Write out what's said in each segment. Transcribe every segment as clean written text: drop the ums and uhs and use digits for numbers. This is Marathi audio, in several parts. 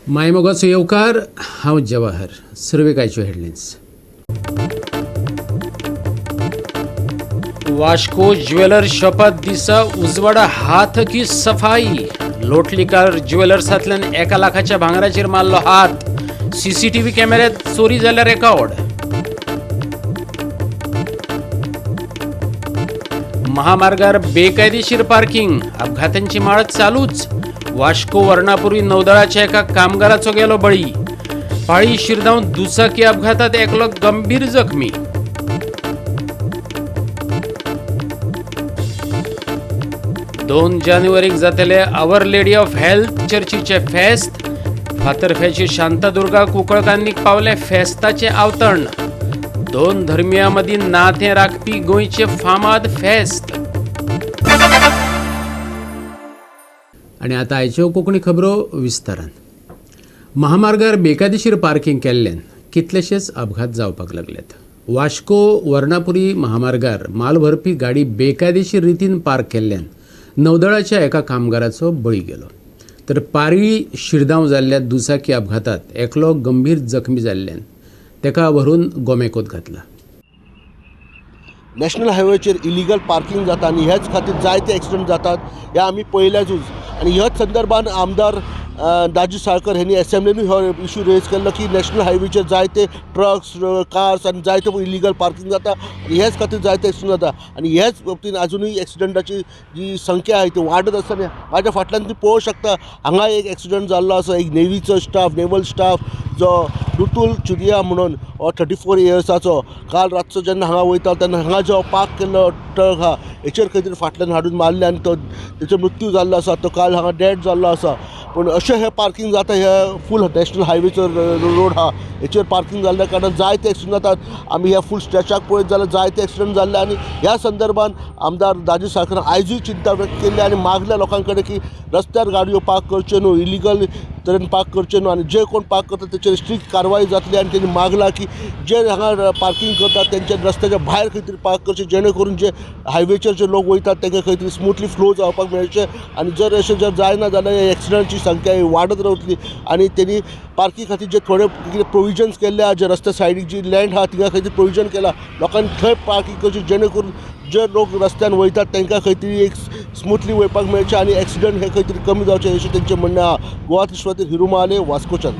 मायमोगाचो येवकार हांव जवाहर. सर्वेकायच्यो हेडलायन्स. वास्को ज्वेलर शॉपात दिसा उजवाडा हात की सफाई. लोटलीकार ज्वेलर्सांतल्यान 1 लाखाच्या भांगराचेर मारलो हात. सीसीटीव्ही कॅमेऱ्यात चोरी जाल्यार रेकॉर्ड. महामार्गार बेकायदेशीर पार्किंग. अपघातांची माळ चालूच. वास्को वर्णापुरी नौदळाच्या एका कामगाराचो गेलो बळी. पाळी शिरगांव दुचाकी अपघातात एकलो गंभीर जखमी. दोन जानेवारीक जातले आवर लेडी ऑफ हेल्थ चर्चीचे फेस्त. फातर्फ्याची शांतादुर्गा कुंकळकांनीक पावले फेस्ताचे आवतण. दोन धर्मियां मदीं नातें राखपी गोंयचे फामाद फेस्त. आनी आतां आयच्यो कोंकणी खबरो विस्तारान. महामार्गार बेकायदेशीर पार्किंग केल्ल्यान कितलेशेच अपघात जावपाक लागल्यात. वास्को वर्णापुरी महामार्गार माल भरपी गाडी बेकायदेशीर रितीन पार्क केल्ल्यान नौदळाच्या एका कामगाराचो बळी गेलो. तर पारळी शिरगांव जाल्ल्या दुचाकी अपघातात एकलो गंभीर जखमी जाल्ल्यान तेका व्हरून गोमेकोत घातला. नॅशनल हायवेचेर इलिगल पार्किंग जाता आनी हेच खातीर जायते एक्सिडंट जातात हे आमी पळयल्याचूच. आनी ह्याच संदर्भान आमदार दाजी साळकर हांणी असेंब्लीनूय हो इशू रेज केल्लो की नॅशनल हायवेचेर जायते ट्रक्स कार्स आनी जायते इलिगल पार्किंग जाता आनी हेच खातीर जायते एक्सिडंट जाता. आनी हेच बाबतींत अजुनूय एक्सिडंटाची जी संख्या आहे ती वाडत आसा. म्हाज्या फाटल्यान तुम्ही पळोवंक शकता हांगा एक एक्सिडंट जाल्लो आसा. एक नेव्हीचो स्टाफ नेवल स्टाफ जो रुतुल चुरिया म्हणून 34 इयर्साचो काल रातचो जेन्ना हांगा वयता तेन्ना हांगा जो पार्क केल्लो ट्रक हा हेचेर खंय तरी फाटल्यान हाडून मारले आनी तो तेचो मृत्यू जाल्लो आसा. तो काल हांगा डेड जाल्लो आसा. पूण अशें हे पार्किंग जाता हे फूल नॅशनल हायवेचो रोड हा हेचेर पार्किंग जाल्ल्या कारणान जायते एक्सिडंट जातात. आमी ह्या फूल स्ट्रेचाक पळयत जाल्यार जायते एक्सिडंट जाल्ले आनी ह्या संदर्भान आमदार दाजी साळकर आयजूय चिंता व्यक्त केल्ली आनी मागल्या लोकां कडेन की रस्त्यार गाडयो पार्क करच्यो न्हू, इलिगल तरेन पार्क करच्यो न्हू आनी जे कोण पार्क करतात तेचेर स्ट्रिक्ट कारवाई जातली. आनी तेणी मागला की जे हांगा पार्किंग करतात तेंच्या रस्त्याच्या भायर खंय तरी पार्क करचे जेणे करून जे हायवेचेर जे लोक वयतात तांकां खंय तरी स्मुथली फ्लो जावपाक मेळचें. आनी जर अशें जर जायना जाल्यार एक्सिडंटची संख्या वाडत रावतली. आनी तेणी पार्किंग खातीर जे थोडे कितें प्रोविजन्स केल्ले आहा जे रस्त्या सायडीक जी लँड आहा थिंगा खंय तरी प्रोविजन केला लोकांनी थंय पार्किंग करचें जेणे करून जे लोक रस्त्यान वयतात तांकां खंय तरी एक स्मुथली वयपाक मेळचें आनी एक्सिडंट हे खंय तरी कमी जावचें अशें तेंचें म्हणणें आहा. गोवा तिश्वातीर हिरू महाले, वास्कोच्यान.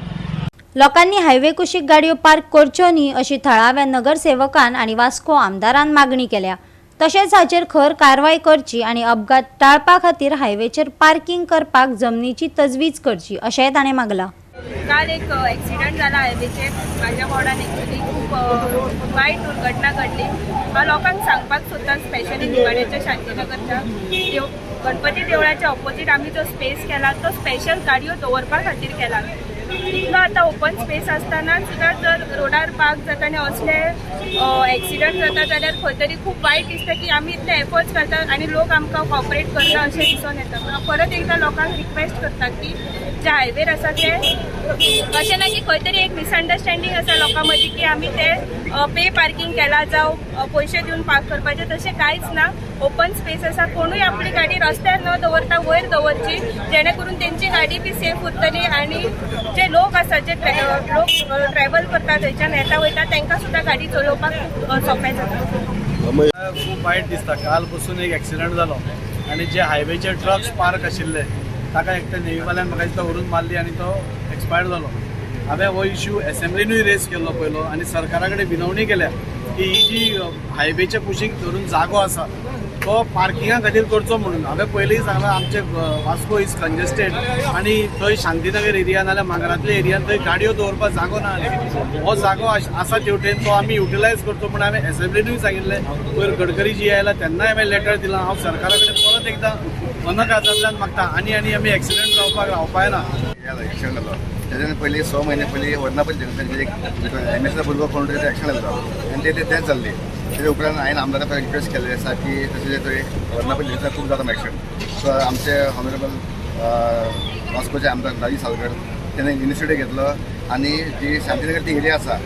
लोकांनी हायवे कुशीक गाडयो पार्क करच्यो न्ही अशी थळाव्या नगरसेवकान आनी वास्को आमदारान मागणी केल्या. तशेंच हाचेर खर कारवाय करची आनी अपघात टाळपा खातीर हायवेचेर पार्किंग करपाक जमनीची तजवीज करची अशेंय ताणें मागलां. काल एक ॲक्सिडेंट झाला हायवेचेर. माझ्या वॉर्डान एक्चुली खूप वाईट दुर्घटना घडली. हा लोकांक सांगपाक सोदता स्पेशली निवाड्याच्या शांतीनगरच्या गणपती देवळाच्या ऑपोजीट आम्ही जो स्पेस केला तो स्पेशल गाडयो दवरपा खातीर केला. इतलो आतां ओपन स्पेस आसतना सुद्दां जर रोडार पार्क जाता आनी असले एक्सिडंट जाता जाल्यार खंय तरी खूप वायट दिसता की आमी इतले एफर्ट्स करतात आनी लोक आमकां कॉपरेट करता अशें दिसून येता. परत एकदां लोकांक रिक्वेस्ट करता की जे हायवेर आसा ते अशें ना की खंय तरी एक मिसअंडरस्टँडींग आसा लोकां मदीं की आमी ते पे पार्किंग केला जावं पयशे दिवन पार्क करपाचें तशें कांयच ना. ओपन स्पेस आसा. कोणूय आपली गाडी रस्त्यार न दवरता वयर दवरची जेणे करून तेंची गाडी बी सेफ उरतली आनी जे लोक आसा जे लोक ट्रॅव्हल करतात थंयच्यान येता वयता तांकां सुद्दां गाडी चलोवपाक खूब सोंपें जाता. खूब वायट दिसता. काल पासून एक एक्सिडंट जालो आनी जे हायवेचेर ट्रक्स पार्क आशिल्ले ताका एकट्या नेव्हीवाल्यान म्हाका दिसता व्हरून मारली आनी तो एक्सपायर्ड जालो. हांवें हो इश्यू असेंब्लीनूय रेज केल्लो पयलो आनी सरकारा कडेन विनवणी केल्या की ही जी हायवेच्या कुशीक धरून जागो आसा तो पार्किंगा खातीर करचो म्हणून. हांवें पयलींय सांगलां आमचे वास्को इज कंजेस्टेड आनी थंय शांतीनगर एरिया नाल्यार मांगरातल्या एरियान थंय गाडयो दवरपाक जागो ना. हो जागो आसा तेवटेन तो आमी युटिलायज करचो म्हणून हांवें असेंब्लीनूय सांगिल्लें. पयर गडकरी जी आयला तेन्नाय हांवें लेटर दिलां. हांव सरकारा कडेन परत एकदां अनकातांतल्यान मागता आनी आमी एक्सिडंट जावपाक रावपाक ना. एक्सिडंट जालो त्याच्याने पयलीं 6 म्हयने पयलीं वर्णापल्ली एक एमएसचा भुरगो कोण तरी एक्सिडंट जालो आनी तेंच जाल्ली. तेजे उपरांत हांवें आमदारा रिक्वेस्ट केल्ली आसा की तशें थंय वर्णापल्ली खूब जाता एक्सिडंट. सो आमचे हॉनरेबल वास्कोचे आमदार दाजी साळकर तेणें इनिशिएटीव घेतलो आनी जी शांतीनगर ती एरिया आसा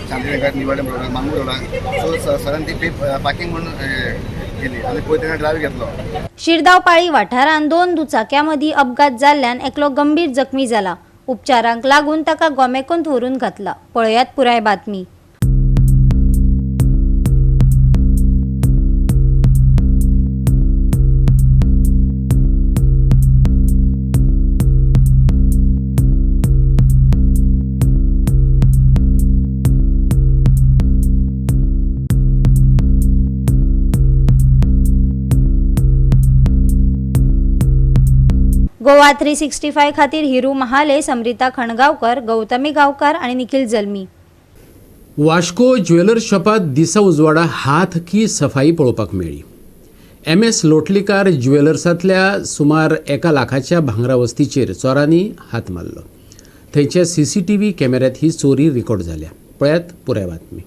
शांतीनगर निवाडे रोडार मांगूर रोडार सो सरान ती पार्किंग म्हणून केली आनी पळय तेणें ड्रायव्ह घेतलो. शिरगांव पाळी वाठारांत 2 दुचाक्यां मदीं अपघात जाल्ल्यान एकलो गंभीर जखमी जाला. उपचारांक लागून ताका गोमेकोंत व्हरून घातला. पळयात पुराय बातमी. गोवा 365 खातीर हिरू महाले, समरिता खणगांवकर, गौतमी गांवकार आणि निखिल जल्मी. वास्को ज्वेलर्स शॉपात दिसा उजवाडा हात की सफाई पळोवपाक मेळ्ळी. MS लोटलीकार ज्वेलर्सांतल्या सुमार 1 लाखाच्या भांगरा वस्तीचेर चोरांनी हात मारलो. थंयच्या CCTV कॅमेऱ्यात ही चोरी रेकॉर्ड जाल्या. पळयात पुराय बातमी.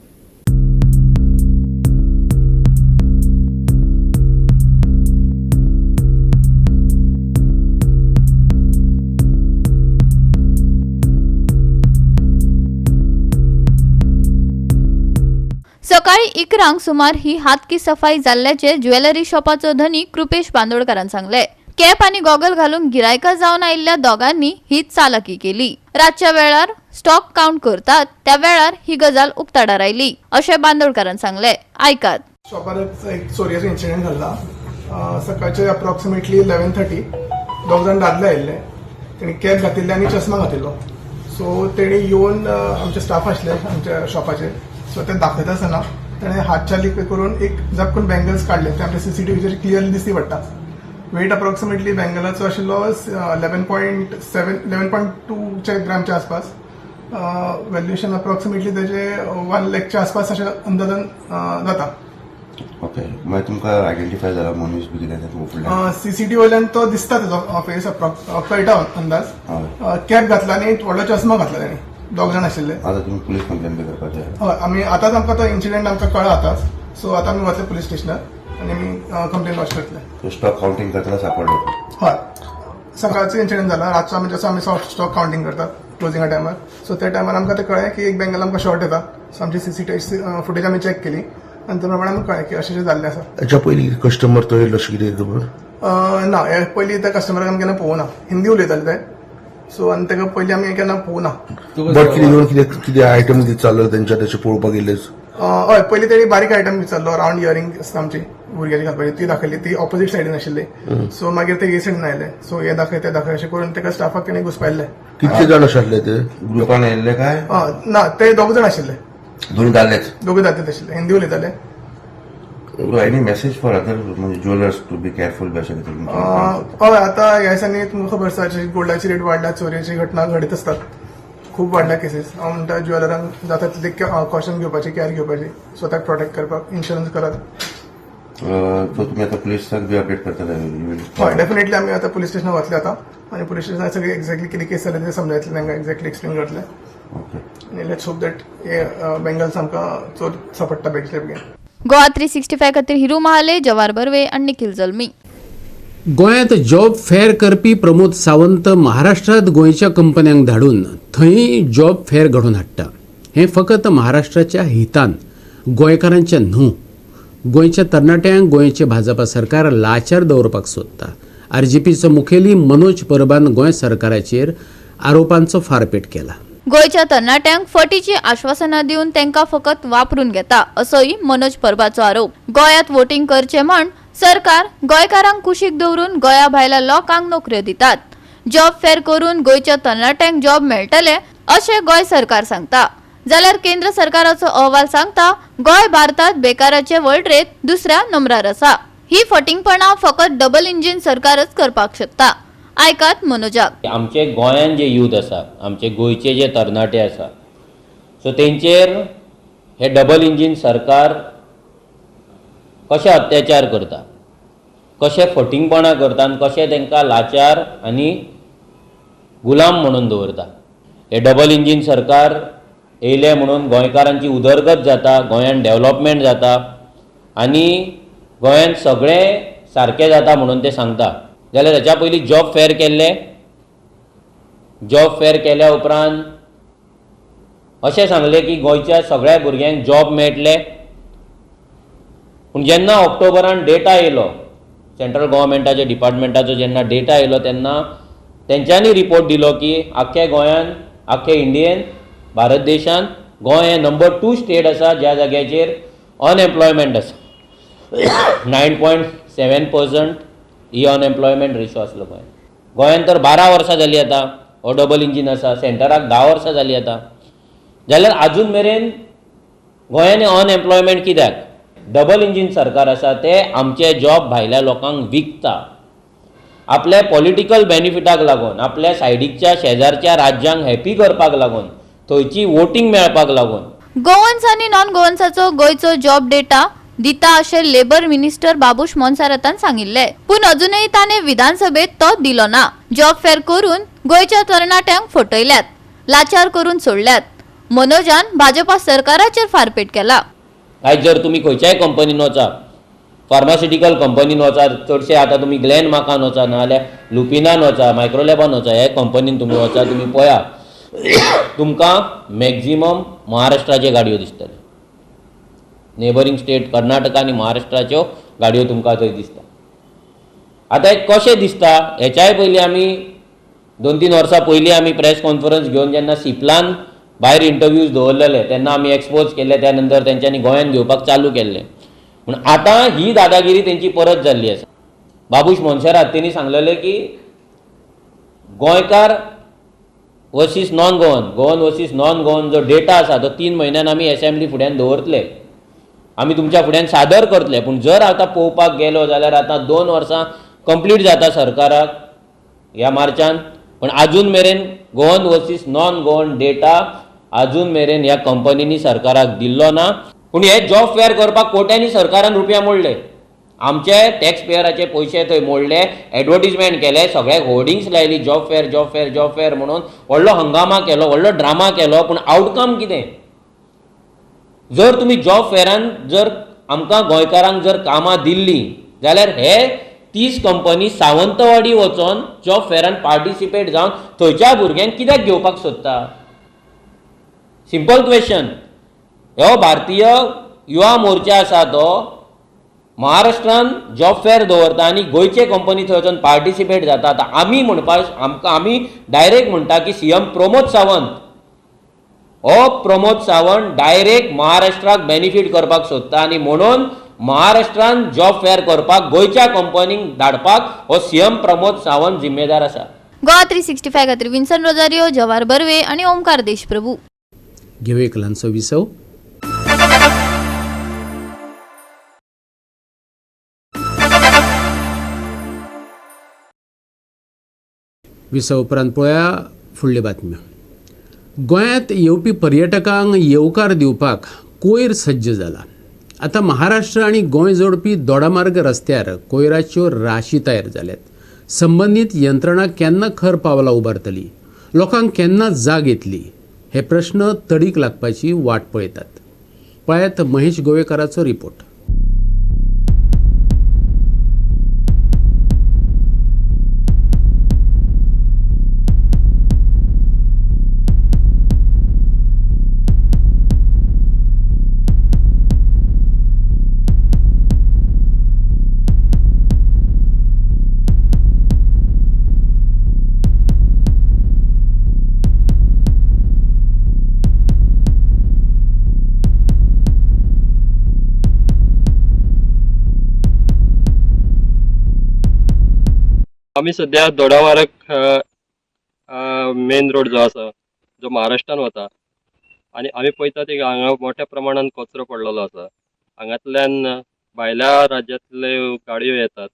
सकाळी 11 सुमार ही हात की सफाई जाल्ल्याचे ज्वेलरी शॉपाचो धनी कृपेश बांदोडकरान सांगले. कॅप आणि गॉगल घालून गिरायका जावन आयिल्ल्या दोगांनी ही चालाकी केली. रातच्या वेळार स्टॉक काउंट करतात त्या वेळार ही गजाल उक्ताडार आयली अशें बांदोडकरान सांगले. आयकात. शॉपार एक चोरयेचो इन्सिडेंट घडला. सकाळचे अप्रॉक्सिमेटली 11:30 दोग जाण दादले आयिल्ले. तेणी कॅप घातिल्ली आनी चश्मा घातिल्लो. सो तेणी येवन आमचे स्टाफ आसले आमच्या शॉपाचे. सो ते दाखयता आसतना ताणें हात चाली करून एक झपकून बँगल्स काडले. ते आमच्या CCTVचेर क्लियरली दिसती पडटा. वेट अप्रॉक्सिमेटली बँगलाचो आशिल्लो 11.2 ग्रामच्या आसपास. व्हॅल्युएशन अप्रॉक्सिमेटली तेजे 1 लाखच्या आसपास अशें अंदाजान जाता. ओके, मागीर तुमकां आयडेंटिफाय जाला मनीस बी कितें CCTV वयल्यान तो दिसता तेजो फेस कळटा अंदाज. कॅप घातला आनी व्हडलो चश्मा घातला ताणें. दोग जाण आशिल्ले. आतां तुमी पुलीस कंप्लेन बी करपाचें. हय, आमी आतांच आमकां तो इन्सिडेंट आमकां कळ्ळा आतांच. सो आतां आमी वतले पुलीस स्टेशनार आनी आमी कंप्लेन लॉज करतले. स्टॉक काउंटिंग करतना सापडलो. हय, सकाळचो इन्सिडेंट जाला. रातचो आमी जसो आमी स्टॉक काउंटिंग करतात क्लोजिंगा टायमार. सो त्या टायमार आमकां ते कळ्ळें की एक बँगल आमकां शॉर्ट येता. सो आमची CCTV फुटेज आमी चॅक केली आनी त्या प्रमाणे आमकां कळ्ळें की अशें जाल्लें आसा. हेच्या पयलीं कस्टमर तो येयलो अशें कितें खबर? ना, हे पयलीं त्या कस्टमराक आमी केन्ना पळोवना. हिंदी उलयताले ते. सो आनी ताका पयलीं आमी केन्ना पळोवना. बट कितें आयटम कितें चाललो तेंच्या तशें पळोवपाक गेले? हय, पयलीं तेणी बारीक आयटम विचारलो. रावंड इयरिंग आसता आमची भुरग्याची घालपाची, ती दाखयली. ती ऑपोजीट सायडीन आशिल्ली. सो मागीर ते हे सायडीन आयले. सो हे दाखय ते दाखय अशें करून ताका स्टाफाक तेणी घुसपायल्ले. कितले जाण आशिल्ले ते? ग्रुपान येयल्ले काय? ना, ते दोग जाण आशिल्ले. दोन जाल्लेच. दोगूय दादले आशिल्ले. हिंदी उलयताले. एनी मेसेज फॉर अदर म्हणजे ज्वेलर्स टू बी केअरफुल बी अशें कितें? हय, आतां ह्या दिसांनी तुमकां खबर आसा गोल्डाची रेट वाडल्या, चोरयेची घटना घडीत आसतात. खूब वाडल्या केसीस. हांव म्हणटा ज्वेलरांक जाता तितले कॉशन घेवपाची, केअर घेवपाची, स्वताक प्रोटेक्ट करपाक इन्शुरन्स करात. सो तुमी आतां पुलिसाक बी अपडेट करतले? हय, डेफिनेटली आमी आतां पुलीस स्टेशनार वतले आतां आनी पुलीस स्टेशनार सगळी एक्झॅक्टली कितें केस जालें तें समजायतलें तांकां. एक्झॅक्टली एक्सप्लेन करतले. आनी लेट्स होप दॅट हे बँगल्स आमकां चोर सापडटा बेगीतले बेगीन. गोवा 365 खातीर हिरू महाले, जवाहर बर्वे आणि निखिल जल्मी. गोंयांत जॉब फेअर करपी प्रमोद सावंत महाराष्ट्रांत गोंयच्या कंपन्यांक धाडून थंय जॉब फेअर घडोवन हाडटा. हें फकत महाराष्ट्राच्या हितान, गोंयकारांच्या न्हू. गोंयच्या तरणाट्यांक गोंयचें भाजपा सरकार लाचार दवरपाक सोदता. RGPचो मुखेली मनोज परबान गोंय सरकाराचेर आरोपांचो फारपेट केला. गोयच्या तरणाट्यांक फटीची आश्वासनां दिवन तांकां फकत वापरून घेता असोय मनोज परबाचो आरोप. गोंयांत वोटिंग करचे म्हण सरकार गोंयकारांक कुशीक दवरून गोंया भायल्या लोकांक नोकऱ्यो दितात. जॉब फेअर करून गोंयच्या तरणाट्यांक जॉब मेळटले अशें गोंय सरकार सांगता. जाल्यार केंद्र सरकाराचो अहवाल सांगता गोंय भारतात बेकाराचे वळेरेंत दुसऱ्या नंबरार आसा. ही फटिंगपणां फकत डबल इंजिन सरकारच करपाक शकता. आयकात मनोजाक. आमचे गोंयान जे यूथ आसा, आमचे गोंयचे जे तरणाटे आसा, सो तेंचेर हे डबल इंजिन सरकार कशे अत्याचार करता, कशे फटिंगपणां करता आनी कशे तांकां लाचार आनी गुलाम म्हणून दवरता. हे डबल इंजिन सरकार येयले म्हणून गोंयकारांची उदरगत जाता, गोंयान डेव्हलपमेंट जाता आनी गोंयान सगळें सारकें जाता म्हणून ते सांगता. जाल्यार हेच्या पयलीं जॉब फेअर केल्ले. जॉब फेअर केल्या उपरांत अशें सांगलें की गोंयच्या सगळ्या भुरग्यांक जॉब मेळटले. पूण जेन्ना ऑक्टोबरान डेटा येयलो, सेंट्रल गव्हर्मेंटाच्या डिपार्टमेंटाचो जेन्ना डेटा येयलो तेन्ना तेंच्यांनी रिपोर्ट दिलो की आख्ख्या गोंयान आख्ख्या इंडियेन भारत देशांत गोंय हें नंबर 2 स्टेट आसा ज्या जाग्याचेर अनएम्प्लॉयमेंट आसा 9.7% ही अनएम्प्लॉयमेंट रेशो आसलो गोंयान तर 12 वर्सां जालीं आतां हो डबल इंजीन आसा सेंटराक 10 वर्सां जालीं आतां जाल्यार आजून मेरेन गोंयान अनएम्प्लॉयमेंट कित्याक डबल इंजीन सरकार आसा ते आमचे जॉब भायल्या लोकांक विकता आपल्या पॉलिटिकल बेनिफिटाक लागून आपल्या सायडीकच्या शेजारच्या राज्यांक हॅपी करपाक लागून थंयची वोटींग मेळपाक लागून गोवन्स आनी नॉन गोवन्साचो गोंयचो जॉब डेटा दिता अशें लेबर मिनिस्टर बाबूश मोन्सारतान सांगिल्ले पूण अजूनही ताणें विधानसभेत तो दिलो ना जॉब फेअर करून गोंयच्या तरणाट्यांक फटयल्यात लाचार करून सोडल्यात मनोजान भाजपा सरकाराचेर फारपेट केला आयज जर तुमी खंयच्याय कंपनीन वचा फार्मास्युटिकल कंपनीन वचा चडशे आतां तुमी ग्लॅन मार्कान वचा नाजाल्यार लुपिनान वचा मायक्रोलॅबान वचा हे कंपनीन तुमी वचा तुमी पळया तुमकां मॅक्झिमम महाराष्ट्राच्यो गाडयो दिसतल्यो नेबरींग स्टेट कर्नाटका आनी महाराष्ट्राच्यो गाडयो तुमकां थंय दिसता आतां हें कशें दिसता हेच्याय पयलीं आमी 2-3 वर्सां पयलीं आमी प्रेस कॉन्फरन्स घेवन जेन्ना सिप्लान भायर इंटरव्यूज दवरलेले तेन्ना आमी एक्सपोज केले त्या नंतर तेंच्यांनी गोंयान घेवपाक चालू केल्लें पूण आतां ही दादागिरी तेंची परत जाल्ली आसा बाबूश मोन्सेरात तेणी सांगलेलें की गोंयकार versus non Goan Goan versus non Goan जो डेटा आसा तो 3 म्हयन्यान आमी असेंब्ली फुड्यान दवरतले आमी तुमच्या फुड्यान सादर करतले पूण जर आतां पळोवपाक गेलो जाल्यार आतां 2 वर्सां कंप्लीट जाता सरकाराक ह्या मार्चान पण अजून मेरेन Goan versus non Goan data अजून मेरेन ह्या कंपनीनी सरकाराक दिल्लो ना पूण हे जॉब फेअर करपाक कोट्यांनी सरकारान रुपया मोडले आमचे टॅक्स पेयराचे पयशे थंय मोडले एडवर्टिजमेंट केले सगळ्याक होर्डिंग्स लायली job fair job fair job fair म्हणून व्हडलो हंगामा केलो व्हडलो ड्रामा केलो पूण आउटकम कितें जर तुमी जॉब फेअरान जर आमकां गोंयकारांक जर कामां दिल्लीं जाल्यार हे 30 कंपनी सावंतवाडी वचोन जॉब फेअरान पार्टिसिपेट जावन थंयच्या भुरग्यांक कित्याक घेवपाक सोदता सिंपल क्वेश्चन हो भारतीय युवा मोर्चा आसा तो महाराष्ट्रान जॉब फेअर दवरता आनी गोंयचे कंपनी थंय वचोन पार्टिसिपेट जाता आतां आमी म्हणपाक आमी डायरेक्ट म्हणटा की सीएम प्रमोद सावंत हो प्रमोद सावंत डायरेक्ट महाराष्ट्राक बेनिफीट करपाक सोदता आनी म्हणून महाराष्ट्रान जॉब फेअर करपाक गोंयच्या कंपनींक धाडपाक हो सीएम प्रमोद सावंत जिम्मेदार आसा गोवा 365 खातीर विन्सन रोजारियो जवाहर बर्वे आनी ओमकार देशप्रभू घेऊ एक ल्हानसो विसव विसव उपरांत पळोवया फुडल्यो बातम्यो गोंयांत येवपी पर्यटकांक येवकार दिवपाक कोयर सज्ज जाला आतां महाराष्ट्र आनी गोंय जोडपी दोडामार्ग रस्त्यार कोयराच्यो राशी तयार जाल्यात संबंदीत यंत्रणा केन्ना खर पावलां उबारतली लोकांक केन्ना जाग येतली हे प्रश्न तडीक लागपाची वाट पळयतात पळयात महेश गोवेकाराचो रिपोर्ट आम्ही सध्या दोडामार्ग मेन रोड जो आसा जो महाराष्ट्रान वता आणि आम्ही पळयतात की हांगा मोठ्या प्रमाणात कचरो पडलेलो आसा हांगातल्यान भायल्या राज्यांतले गाडयो येतात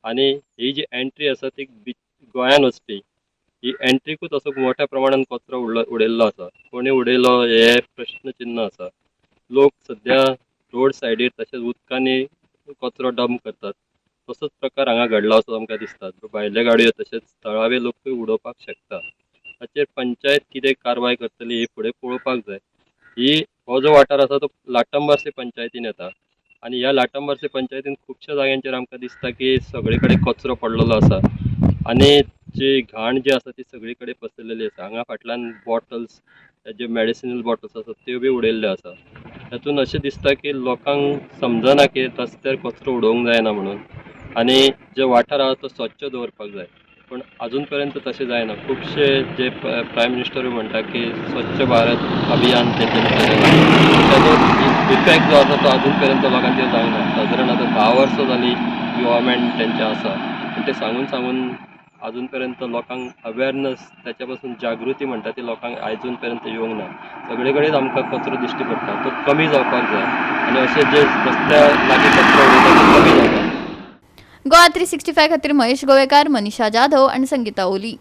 आणि ही जी एंट्री आसा ती गोंयान वचपी ही एंट्रीकूच असो मोठ्या प्रमाणात कचरो उडयल्लो आसा कोणी उडयलो हे प्रश्नचिन्ह आसा लोक सध्या रोड सायडीर तशेंच उदकांनी कचरो डंप करतात तसोच प्रकार हांगा घडला असो आमकां दिसता भायल्यो गाडयो तशेंच थळावे लोकूय उडोवपाक शकता हाचेर पंचायत कितें कारवाय करतली ही फुडें पळोवपाक जाय ही हो जो वाठार आसा तो लाटंबारसे पंचायतीन येता आनी ह्या लाटंबारसे पंचायतीन खुबश्या जाग्यांचेर आमकां दिसता की सगळे कडेन कचरो पडलेलो आसा आनी जी घाण जी आसा ती सगळे कडेन पसरलेली आसा हांगा फाटल्यान बॉटल्स जे मेडिसिनल बॉटल्स आसात त्यो बी उडयल्ल्यो आसा तातूंत अशें दिसता की लोकांक समजना की रस्त्यार कचरो उडोवंक जायना म्हणून आनी जे वाठार आसा तो स्वच्छ दवरपाक जाय पण अजून पर्यंत तशें जायना. खुबशे जे प्रायम मिनिस्टरूय म्हणटा की स्वच्छ भारत अभियान तेंचे ताजो इफेक्ट जो आसा तो अजून पर्यंत लोकांचेर जावना. सादारण आतां 10 वर्सां जाली गव्हर्मेंट तेंचे आसा, पण ते सांगून अजून पर्यंत लोकांक अवेअरनेस त्याच्या पासून जागृती म्हणटा ती लोकांक अजून पर्यंत येवंक ना. सगळे कडेन आमकां कचरो दिश्टी पडटा, तो कमी जावपाक जाय आनी अशे जे रस्त्या लागीं कचरो उडयता तो कमी जावपाक. गोवा 365 खातीर महेश गोवेकार, मनीषा जाधव आणि संगीता ओली.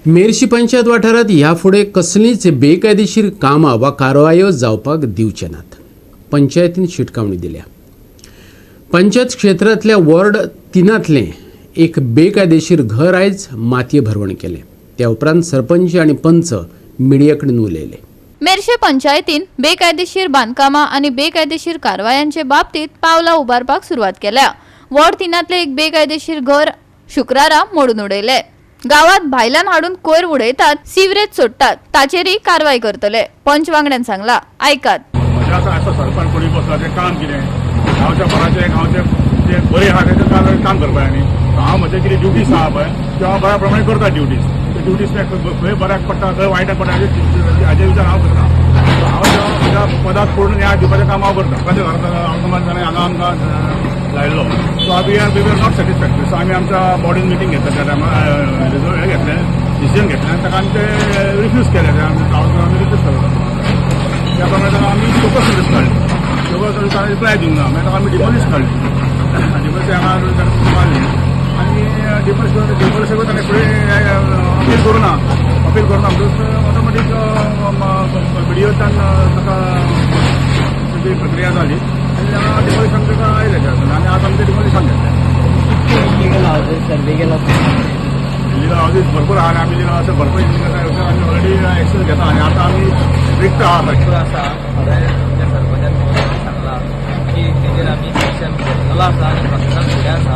मेर्शी पंचायत वाठारात ह्या फुडें कसलींच बेकायदेशीर कामां वा कारवायो जावपाक दिवचे नात. पंचायतीन शिटकावणी दिल्या. पंचायत क्षेत्रांतल्या वॉर्ड 3तलें एक बेकायदेशीर घर आयज मातये भरवण केलें. त्या उपरांत सरपंच आनी पंच मिडिया कडेन उलयले. मेर्शे पंचायतीन बेकायदेशीर बांदकामां आणि बेकायदेशीर कारवायांचे बाबतीत पावलां उबारपाक सुरवात केल्या. वॉर्ड 3तले एक बेकायदेशीर घर शुक्रारा मोडून उडयले. गावात भायल्यान हाडून कोयर उडयतात, सिवरेज सोडतात, ताचेरय कारवाय करतले. पंच वांगड्यान सांगला, आयकात. सरपंच कोणी बसला ते काम कितें गांवच्या भराचे गांवचे बरे आहा तें काम करपा न्ही. हांव म्हजे कितें ड्युटीज आहा पळय त्यो हांव बऱ्या प्रमाणे करता. ड्युटीज खंय बऱ्याक पडटा खंय वायटाक पडटा हाजे विचार हांव करता. हांव म्हज्या पदाक पडून न्याय दिवपाचें काम हांव करता. कशें करता आमकां हांगा आमकां लायल्लो सो आमी आर नॉट सॅटिस्फॅक्टरी. सो आमी आमच्या बॉडीन मिटींग घेतल्या त्या टायमार हें घेतलें डिसिजन घेतलें आनी ताका आमी ते रिफ्यूज केलें. आमी रिफ्यूज केलो त्या प्रमाणे आमी चौकस नोटीस काडली. चौकस नोटीस रिप्लाय दिवंक ना. मागीर आमी डिमॉलिश काडली. डिमॉलिश हांगा मारली आनी डिमॉलिश करून ताणें फुडें अपील करूं ना. अपील करूं ना म्हणटूच ऑटोमॅटीक मिडियेंतल्यान ताका तेजी प्रक्रिया जाली आनी डिमॉलिशान ताका आयले आनी आतां आमी ते डिमॉलिशान घेतले. इलिगल हावजीस सर्वे केला. इलिगल हावजीस भरपूर आहा आनी आमी अशें भरपूर आमी ऑलरेडी एक्शन घेता आनी आतां आमी स्ट्रिक्ट आहा. आसा सरपंचान सांगला की तेजेर आमी एक्शन घेतलेलो आसा आनी प्रशासन फुडें आसा.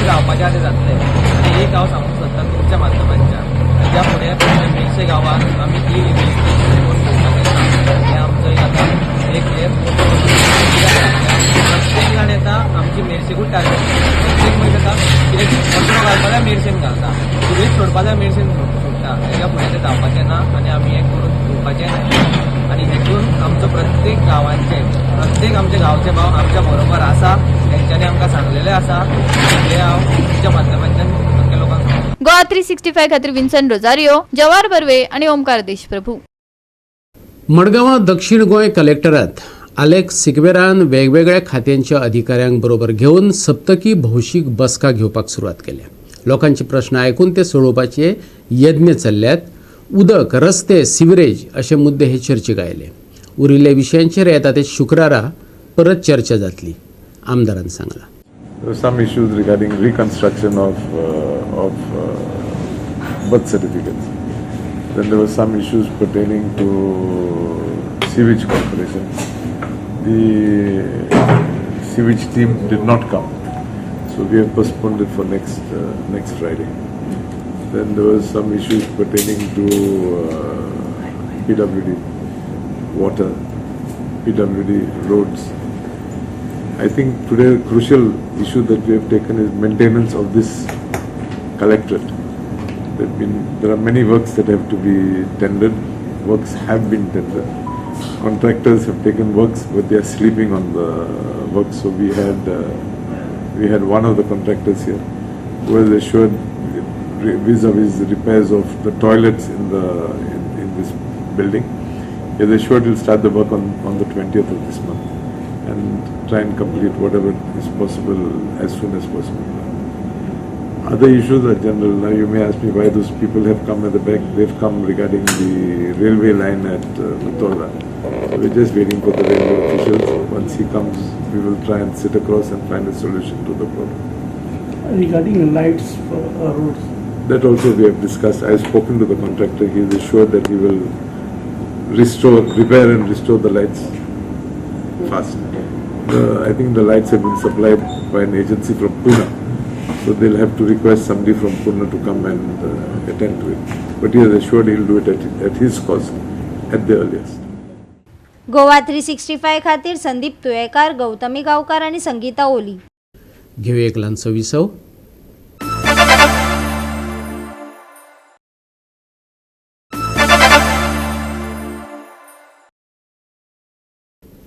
गावपाचें आनी जातलें आनी एक हांव सांगूंक सोदता तुमच्या माध्यमांतल्यान त्या फुडें मेर्शे गांवांत आमी हें आमचो आतां एक प्रत्येक जाण येता आमची मेर्शेकूच टार्गेट. प्रत्येक मनीस येता कितें कचरो घालपाक मेर्शेन घालता, सुबेज सोडपा जाय मेर्शेन सोडटा. तेच्या फुडें तें जावपाचें ना आनी आमी हें करून घेवपाचें ना. आनी हेतून आमचो प्रत्येक गांवांचे प्रत्येक आमचे गांवचे भाव आमच्या बरोबर आसा. तेंच्यांनी आमकां सांगलेलें आसा. हें हांव तुमच्या माध्यमांतल्यान सगळ्या लोकांक. गोवा 365 खातीर विन्सन रोजारियो, जवाहर बर्वे आणि ओमकार देशप्रभू. मडगांवां दक्षिण गोंय कलेक्टरात आलेक्स सिक्वेरान वेगवेगळ्या खात्यांच्या अधिकाऱ्यांक बरोबर घेवन सप्तकी भौशीक बसका घेवपाक सुरवात केल्या. लोकांचे प्रश्न आयकून ते सोडोवपाचे यत्न चल्ल्यात. उदक, रस्ते, सिवरेज अशे मुद्दे हे चर्चेक आयले. उरिल्ल्या विशयांचेर येता ते शुक्रारा परत चर्चा जातली, आमदारान सांगला. There were some issues regarding reconstruction of birth certificates. Then there were some issues pertaining to sewage corporation. The sewage team did not come, so we have postponed it for next Friday. Then there were some issues pertaining to PWD, water, PWD, roads. I think today a crucial issue that we have taken is maintenance of this collectorate. There are many works that have to be tendered. Works have been tendered. Contractors have taken works, but they are sleeping on the works. So we had one of the contractors here who was assured vis-a-vis the repairs of the toilets in this building. He was assured he'll start the work on the 20th of this month and try and complete whatever is possible as soon as possible. Other issues are general. Now you may ask me why those people have come at the back. They've come regarding the railway line at Matola. So we're just waiting for the railway officials. Once he comes, we will try and sit across and find a solution to the problem. Regarding the lights for roads, that also we have discussed. I have spoken to the contractor. He is assured that he will repair and restore the lights fast. I think the lights have been supplied by an agency from Pune, so they'll have to request somebody from Pune to come and attend to it. But he is assured he'll do it at his cost, at the earliest. Goa 365 खातीर संदीप तुयेकार, गौतमी गावकार आणि संगीता ओली. घेऊ एक ल्हानसो विसव.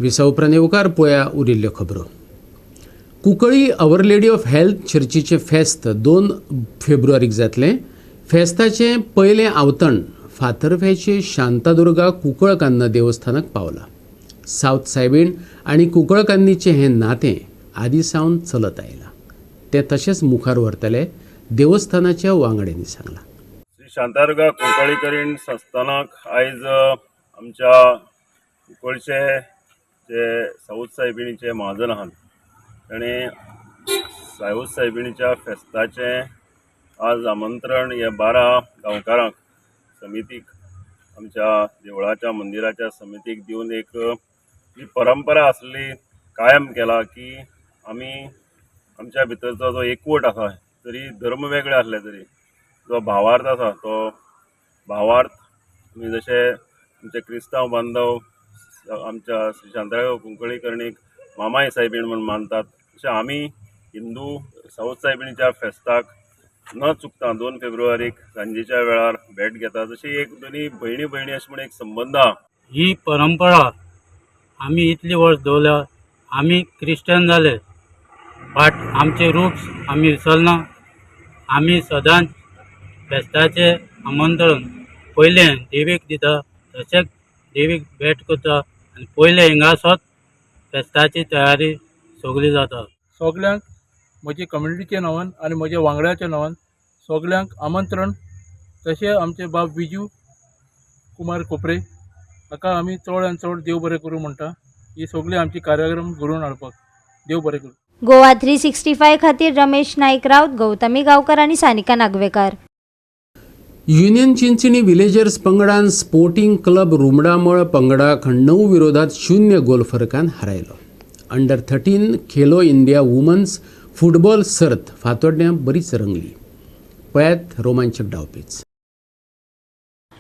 विसा उपरांत येवकार पळया उरिल्ल्यो खबरो. Cuncolim our lady of health चर्चीचें फेस्त 2 फेब्रुवारीक जातलें. फेस्ताचें पयलें आवतण फातर्फेचे शांतादुर्गा कुंकळकान्ना देवस्थानाक पावलां. सावथ सायबीण आनी कुंकळकान्नीचें हें नातें आदीं सावन चलत आयलां. तें तशेंच मुखार व्हरतले देवस्थानाच्या वांगड्यांनी सांगलां. श्री शांतादुर्गा कुंकळीकरीण संस्थानाक आयज आमच्या कुंकळचे जे साऊथ सायबिणीचे महाजन आहात ताणें साऊथ सायबिणीच्या फेस्ताचें आज आमंत्रण हे 12 गांवकारांक समितीक आमच्या देवळाच्या मंदिराच्या समितीक दिवन एक ही परंपरा आसली कायम केला की आमी आमच्या भितरचो जो एकवट आसा तरी धर्म वेगळे आसले तरी जो भावार्थ आसा तो भावार्थ आमी जशे आमचे क्रिस्तांव बांधव आमच्या श्री शांतादुर्गा कुंकळीकरणीक मामाय सायबीण म्हणून मानतात तशें आमी हिंदू साऊथ सायबिणीच्या फेस्ताक न चुकता 2 फेब्रुवारीक सांजेच्या वेळार भेट घेतात. जशी एक दोनी भयणी अशें म्हणून एक संबंध आहा. ही परंपरा आमी इतली वर्स दवरल्या. आमी क्रिश्चन जाले बट आमचे रूट्स आमी विसरना. आमी सदांच फेस्ताचें आमंत्रण पयलें देवीक दिता तशेंच देवीक भेट करता आनी पयलें हिंगासोच फेस्ताची तयारी सगळी जाता. सगल्यांक म्हज्या कम्युनिटीच्या नांवान आनी म्हज्या वांगड्याच्या नांवान सगल्यांक आमंत्रण. तशें आमचे बाब विजू कुमार कोपरे हाका आमी चड आनी चड देव बरें करूं म्हणटा. ही सगळी आमची कार्यक्रम घडोवन हाडपाक देव बरें करूं. गोवा 365 खातीर रमेश नाईक राऊत, गौतमी गांवकर आनी सानिका नागवेकार. युनियन चिंचणी विलेजर्स पंगडान स्पोर्टिंग क्लब रुमडामळ पंगडाक 9 विरोधात 0 गोल फरकान हारयलो. Under 13 Khelo India women's football सर्त फातोड्ड्यां बरीच रंगली. पळयात रोमांचक डावपेच.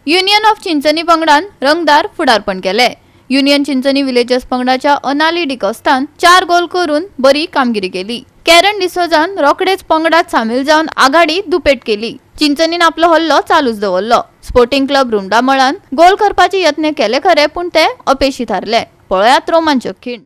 युनियन ऑफ चिंचणी पंगडान रंगदार फुडारपण केले. युनियन चिंचणी विलेजर्स पंगडाच्या अनाली डिकोस्तान 4 गोल करून बरी कामगिरी केली. कॅरन डिसोजान रोखडेच पंगडात सामील जावन आघाडी दुपेट केली. चिंचणीन आपलो हल्लो चालूच दवरलो. स्पोर्टिंग क्लब रुमडामळान गोल करपाचे यत्न केले खरे पूण ते अपेशी थारले. पळयात रोमांचक खीण.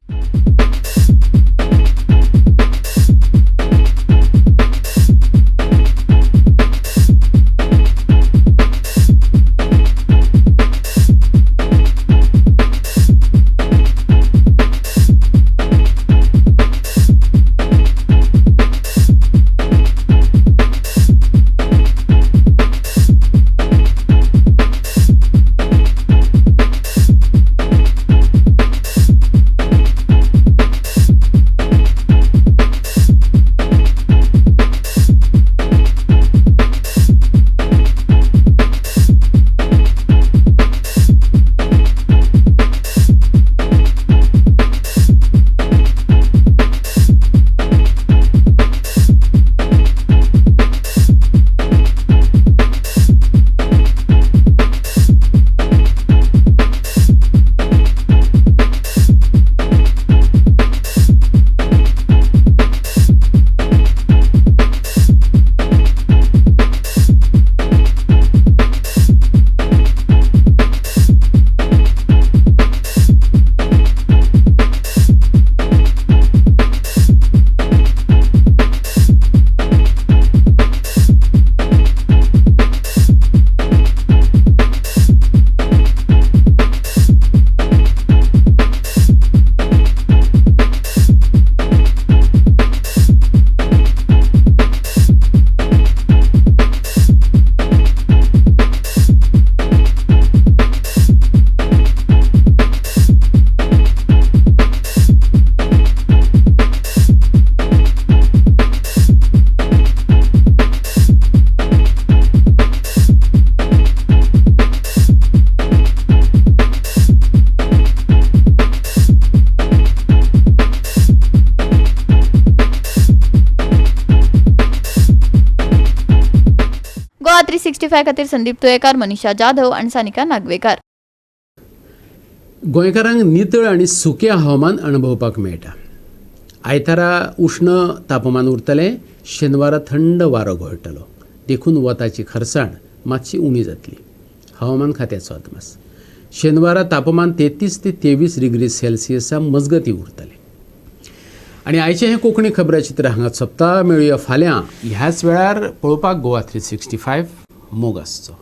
गोवा 365 खातीर संदीप तुयेकार, मनीषा जाधव आणि सानिका नागवेकार. गोंयकारांक नितळ आनी सुकें हवामान अणभवपाक मेळटा. आयतारा उष्ण तापमान उरतलें. शेनवारा थंड वारो घोळटलो. देखून वताची खरसाण मातशी उणी जातली. हवामान खात्याचो अदमास. शेनवारा तापमान 33 ते 23 डिग्री सेल्सियसा मजगती उरतले. आणि आयचे हे कोंकणी खबराचित्र हांगा सोंपता. मेळुया फाल्यां ह्याच वेळार पळोवपाक गोवा 365 मोग आसचो.